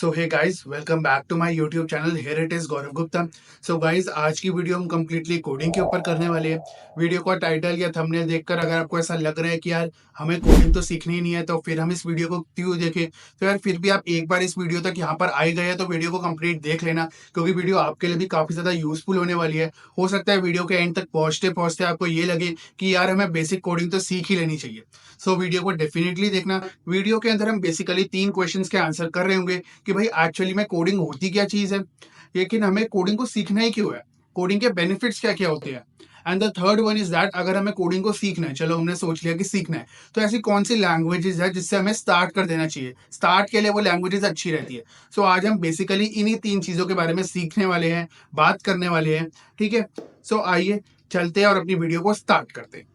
So hey guys, welcome back to my YouTube channel. Here it is Gaurav Gupta. So guys, आज की video हम completely coding के ऊपर करने वाले हैं। वीडियो का टाइटल या थंबनेल देखकर अगर आपको ऐसा लग रहा है कि यार हमें कोडिंग तो सीखनी ही नहीं है, तो फिर हम इस वीडियो को क्यों देखें। तो यार फिर भी आप एक बार इस वीडियो तक यहाँ पर आए गए हैं तो वीडियो को कंप्लीट देख लेना, क्योंकि वीडियो आपके लिए भी काफी ज्यादा यूजफुल होने वाली है। हो सकता है वीडियो के एंड तक पहुंचते पहुंचते आपको ये लगे कि यार हमें बेसिक कोडिंग तो सीख ही लेनी चाहिए। सो वीडियो को डेफिनेटली देखना। वीडियो के अंदर हम बेसिकली 3 क्वेश्चंस के आंसर कर रहे होंगे कि भाई एक्चुअली में कोडिंग होती क्या चीज है, लेकिन हमें कोडिंग को सीखना ही क्यों है, कोडिंग के बेनिफिट्स क्या क्या होते हैं। And the third one is that, अगर हमें कोडिंग को सीखना है, चलो हमने सोच लिया कि सीखना है, तो ऐसी कौन सी लैंग्वेजेस है जिससे हमें स्टार्ट कर देना चाहिए, स्टार्ट के लिए वो लैंग्वेजेस अच्छी रहती है। सो आज हम बेसिकली इन्हीं 3 चीजों के बारे में सीखने वाले हैं, बात करने वाले हैं। ठीक है, सो आइए चलते हैं और अपनी वीडियो को स्टार्ट करते हैं।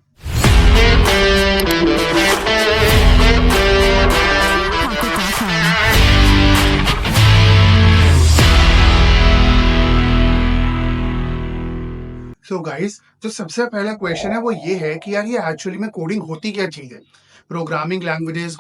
सो गाइस, जो सबसे पहला क्वेश्चन है वो ये है कि यार ये एक्चुअली में कोडिंग होती क्या चीज है। प्रोग्रामिंग लैंग्वेजेस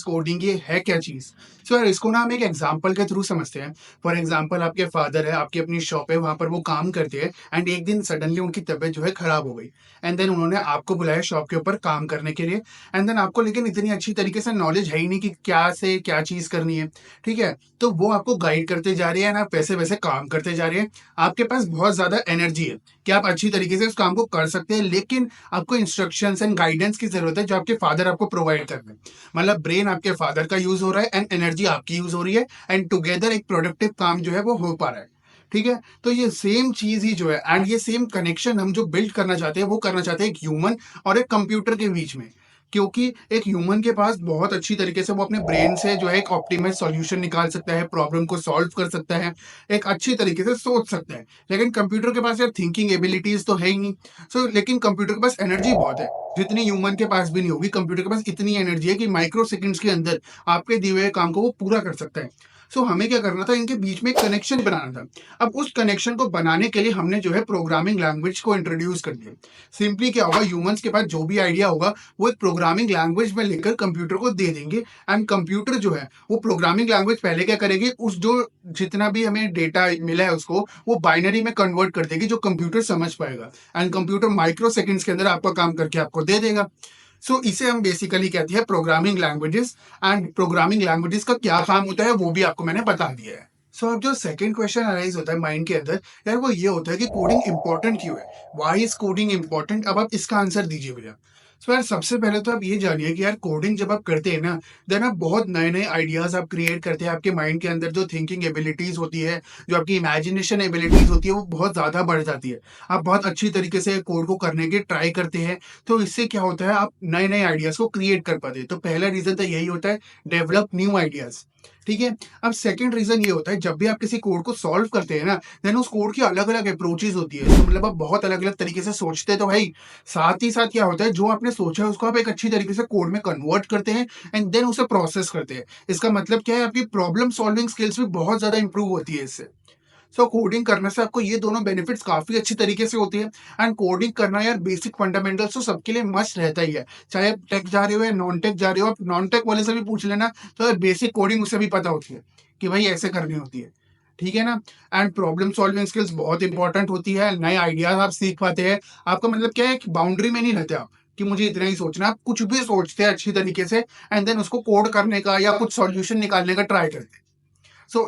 कोडिंग ये है क्या चीज। सो यार इसको ना हम एक एग्जांपल के थ्रू समझते हैं। फॉर एग्जांपल, आपके फादर है, आपकी अपनी शॉप है, वहां पर वो काम करते हैं एंड एक दिन सडनली उनकी तबीयत जो है खराब हो गई। एंड देन उन्होंने आपको बुलाया शॉप के ऊपर काम करने के लिए। एंड देन आपको लेकिन इतनी अच्छी तरीके से नॉलेज है ही नहीं कि क्या से क्या चीज करनी है। ठीक है, तो वो आपको गाइड करते जा रहे हैं ना, आप वैसे वैसे काम करते जा रहे हैं। आपके पास बहुत ज्यादा एनर्जी है कि आप अच्छी तरीके से उस काम को कर सकते हैं, लेकिन आपको इंस्ट्रक्शंस एंड गाइडेंस की जरूरत है जो आपके फादर आपको प्रोवाइड कर रहे हैं। मतलब ब्रेन आपके फादर का यूज हो रहा है एंड एनर्जी आपकी यूज हो रही है, एंड टुगेदर एक प्रोडक्टिव काम जो है वो हो पा रहा है। ठीक है, तो ये सेम चीज ही जो है एंड ये सेम कनेक्शन हम जो बिल्ड करना चाहते हैं वो करना चाहते हैं एक ह्यूमन और एक कंप्यूटर के बीच में। क्योंकि एक ह्यूमन के पास बहुत अच्छी तरीके से वो अपने ब्रेन से जो है एक ऑप्टिमाइज सॉल्यूशन निकाल सकता है, प्रॉब्लम को सॉल्व कर सकता है, एक अच्छी तरीके से सोच सकता है। लेकिन कंप्यूटर के पास यार थिंकिंग एबिलिटीज तो है ही नहीं। लेकिन कंप्यूटर के पास एनर्जी बहुत है, जितनी ह्यूमन के पास भी नहीं होगी। कंप्यूटर के पास इतनी एनर्जी है कि माइक्रो सेकंड्स के अंदर आपके दिए हुए काम को वो पूरा कर सकता है। हमें क्या करना था, इनके बीच में एक कनेक्शन बनाना था। अब उस कनेक्शन को बनाने के लिए हमने जो है प्रोग्रामिंग लैंग्वेज को इंट्रोड्यूस कर दिया। सिंपली क्या होगा, ह्यूमंस के पास जो भी आइडिया होगा वो एक प्रोग्रामिंग लैंग्वेज में लेकर कंप्यूटर को दे देंगे। एंड कंप्यूटर जो है वो प्रोग्रामिंग लैंग्वेज पहले क्या करेगी, उस जो जितना भी हमें डेटा मिला है उसको वो बाइनरी में कन्वर्ट कर देगी, जो कंप्यूटर समझ पाएगा। एंड कंप्यूटर माइक्रो सेकंड्स के अंदर आपका काम करके आपको दे देगा। इसे हम बेसिकली कहते हैं programming languages. And programming languages का क्या काम होता है वो भी आपको मैंने बता दिया है। अब जो सेकंड क्वेश्चन अराइज होता है माइंड के अंदर, यार वो ये होता है कि कोडिंग इंपॉर्टेंट क्यों है, व्हाई इज कोडिंग इंपॉर्टेंट। अब आप इसका आंसर दीजिए भैया। यार सबसे पहले तो आप ये जानिए कि यार कोडिंग जब आप करते हैं ना, देन आप बहुत नए नए आइडियाज आप क्रिएट करते हैं। आपके माइंड के अंदर जो थिंकिंग एबिलिटीज होती है, जो आपकी इमेजिनेशन एबिलिटीज होती है, वो बहुत ज्यादा बढ़ जाती है। आप बहुत अच्छी तरीके से कोड को करने की ट्राई करते हैं, तो इससे क्या होता है, आप नए नए आइडियाज को क्रिएट कर पाते हैं। तो पहला रीजन तो यही होता है, डेवलप न्यू आइडियाज। ठीक है, अब सेकंड रीजन ये होता है, जब भी आप किसी कोड को सॉल्व करते हैं ना, देन उस कोड की अलग अलग अप्रोचेज होती है। तो मतलब आप बहुत अलग अलग तरीके से सोचते तो भाई, साथ ही साथ क्या होता है, जो आपने सोचा है उसको आप एक अच्छी तरीके से कोड में कन्वर्ट करते हैं एंड देन उसे प्रोसेस करते हैं। इसका मतलब क्या है, आपकी प्रॉब्लम सॉल्विंग स्किल्स भी बहुत ज्यादा इंप्रूव होती है इससे। कोडिंग करने से आपको ये दोनों बेनिफिट्स काफी अच्छी तरीके से होती है। एंड कोडिंग करना यार बेसिक फंडामेंटल्स तो सबके लिए मस्ट रहता ही है, चाहे आप टेक जा रहे हो या नॉन टेक जा रहे हो। आप नॉन टेक वाले से भी पूछ लेना, तो यार बेसिक कोडिंग उसे भी पता होती है कि भाई ऐसे करनी होती है। ठीक है ना। एंड प्रॉब्लम सॉल्विंग स्किल्स बहुत इंपॉर्टेंट होती है, नए आइडियाज आप सीख पाते हैं। आपका मतलब क्या है कि बाउंड्री में नहीं रहते आप कि मुझे इतना ही सोचना, आप कुछ भी सोचते हैं अच्छी तरीके से एंड देन उसको कोड करने का या कुछ सॉल्यूशन निकालने का ट्राई करते हैं।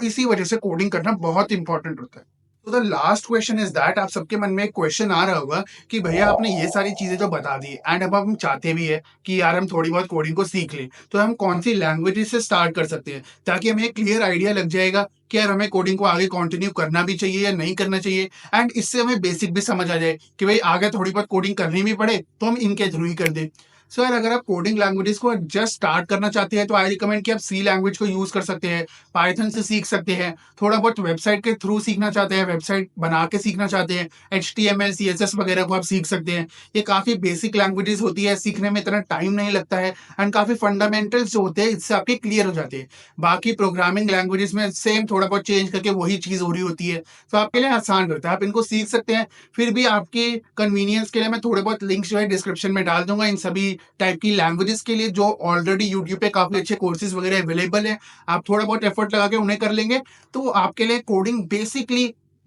इसी वजह से कोडिंग करना बहुत इंपॉर्टेंट होता है। The last question is that, आप सबके मन में एक क्वेश्चन आ रहा होगा कि भैया आपने ये सारी चीजें जो बता दी एंड अब हम चाहते भी है कि यार हम थोड़ी बहुत कोडिंग को सीख लें, तो हम कौन सी लैंग्वेजेस से स्टार्ट कर सकते हैं, ताकि हमें एक क्लियर आइडिया लग जाएगा कि यार हमें कोडिंग को आगे कंटिन्यू करना भी चाहिए या नहीं करना चाहिए। एंड इससे हमें बेसिक भी समझ आ जाए कि भाई आगे थोड़ी बहुत कोडिंग करनी भी पड़े तो हम इनके थ्रू ही कर दें। यार अगर आप कोडिंग लैंग्वेजेस को जस्ट स्टार्ट करना चाहते हैं, तो आई रिकमेंड कि आप सी लैंग्वेज को यूज कर सकते हैं, पाइथन से सीख सकते हैं। थोड़ा बहुत वेबसाइट के थ्रू सीखना चाहते हैं, वेबसाइट बना के सीखना चाहते हैं, HTML CSS वगैरह को आप सीख सकते हैं। ये काफी बेसिक लैंग्वेजेस होती है, सीखने में इतना टाइम नहीं लगता है एंड काफी फंडामेंटल्स जो होते हैं इससे आपके क्लियर हो जाते हैं। बाकी प्रोग्रामिंग लैंग्वेजेस में सेम थोड़ा बहुत चेंज करके वही चीज हो रही होती है, तो आपके लिए आसान रहता है, आप इनको सीख सकते हैं। फिर भी आपके कन्वीनियंस के लिए मैं थोड़े बहुत लिंक्स जो है डिस्क्रिप्शन में डाल दूंगा इन सभी टाइप की लैंग्वेजेस के लिए जो ऑलरेडी यूट्यूब पे काफी अच्छे कोर्सेज वगैरह अवेलेबल है, आप थोड़ा बहुत एफर्ट लगा के उन्हें कर लेंगे तो आपके लिए कोडिंग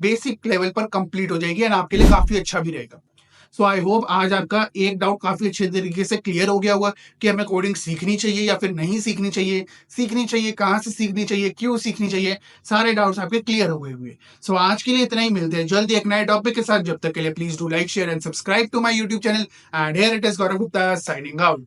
बेसिक लेवल पर कंप्लीट हो जाएगी एंड आपके लिए काफी अच्छा भी रहेगा। सो आई होप आज आपका एक डाउट काफी अच्छे तरीके से क्लियर हो गया होगा कि हमें कोडिंग सीखनी चाहिए या फिर नहीं सीखनी चाहिए, कहाँ से सीखनी चाहिए, क्यों सीखनी चाहिए, सारे डाउट्स आपके क्लियर हो गए हुए। सो आज के लिए इतना ही, मिलते हैं जल्दी एक नए टॉपिक के साथ। जब तक के लिए please do like share and subscribe to my YouTube channel and here it is Gaurav Gupta signing out.